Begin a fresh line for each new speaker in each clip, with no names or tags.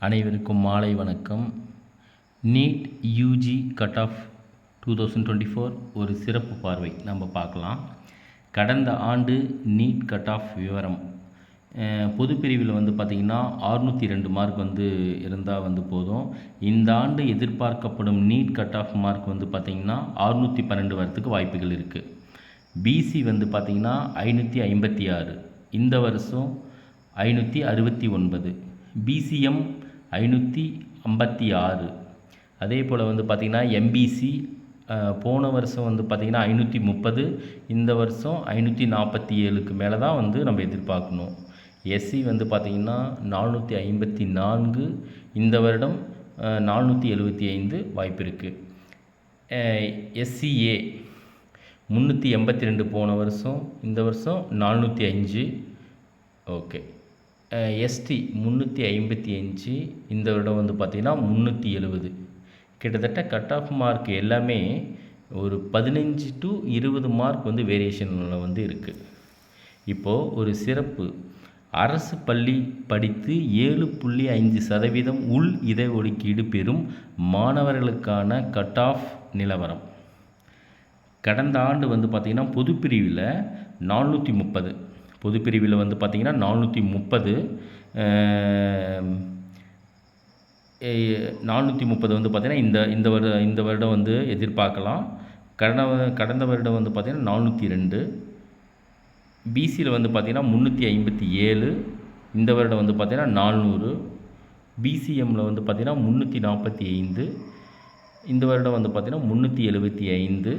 அனைவருக்கும் மாலை வணக்கம். நீட் யூஜி கட் ஆஃப் 2024 ஒரு சிறப்பு பார்வை நம்ம பார்க்கலாம். கடந்த ஆண்டு நீட் கட் ஆஃப் விவரம் பொது பிரிவில் பார்த்திங்கன்னா 602 மார்க் இருந்தால் போதும். இந்த ஆண்டு எதிர்பார்க்கப்படும் நீட் கட் ஆஃப் மார்க் பார்த்திங்கன்னா 612 வரத்துக்கு வாய்ப்புகள் இருக்குது. பிசி பார்த்திங்கன்னா 556, இந்த வருஷம் 569, பிசிஎம் 556. அதே போல் பார்த்திங்கன்னா எம்பிசி போன வருஷம் பார்த்திங்கன்னா 530, இந்த வருஷம் 547க்கு மேலே தான் நம்ம எதிர்பார்க்கணும். எஸ்சி பார்த்திங்கன்னா 454, இந்த வருடம் 475 வாய்ப்பு இருக்குது. எஸ்சிஏ 382 போன வருஷம், இந்த வருஷம் 405. ஓகே. எஸ்டி 355, இந்த வருடம் பார்த்திங்கன்னா 370. கிட்டத்தட்ட கட் ஆஃப் மார்க் எல்லாமே ஒரு 15 to 20 மார்க் வேரியேஷனில் இருக்குது. இப்போது ஒரு சிறப்பு அரசு பள்ளி படித்து 7.5% உள் இட ஒதுக்கீடு பெறும் மாணவர்களுக்கான கட் ஆஃப் நிலவரம். கடந்த ஆண்டு பார்த்திங்கன்னா பொதுப்பிரிவில் 430, பொதுப்பிரிவில் பார்த்திங்கன்னா 430, 430 பார்த்திங்கன்னா இந்த வருடம் எதிர்பார்க்கலாம். கடந்த வருடம் பார்த்திங்கன்னா 402. பிசியில் பார்த்திங்கன்னா 357, இந்த வருடம் பார்த்திங்கன்னா 400. பிசிஎம்மில் பார்த்திங்கன்னா 345, இந்த வருடம் பார்த்திங்கன்னா 375.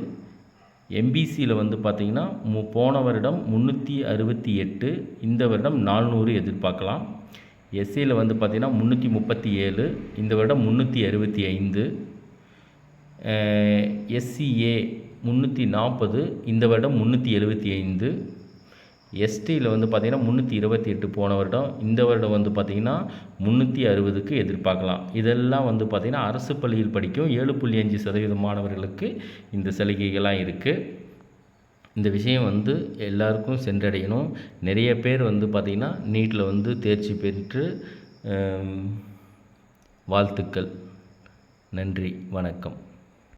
எம்பிசியில் பார்த்திங்கன்னா போன வருடம் 368, இந்த வருடம் 400 எதிர்பார்க்கலாம். எஸ்சியில் பார்த்திங்கன்னா 337, இந்த வருடம் 365. எஸ்சிஏ 340, இந்த வருடம் 375. எஸ்டியில் பார்த்திங்கன்னா 328 போன வருடம், இந்த வருடம் பார்த்திங்கன்னா 360க்கு எதிர்பார்க்கலாம். இதெல்லாம் பார்த்திங்கன்னா அரசு பள்ளியில் படிக்கும் 7.5% மாணவர்களுக்கு இந்த சலுகைகள்லாம் இருக்குது. இந்த விஷயம் எல்லாருக்கும் சென்றடையணும். நிறைய பேர் பார்த்திங்கன்னா நீட்டில் தேர்ச்சி பெற்று வாழ்த்துக்கள். நன்றி, வணக்கம்.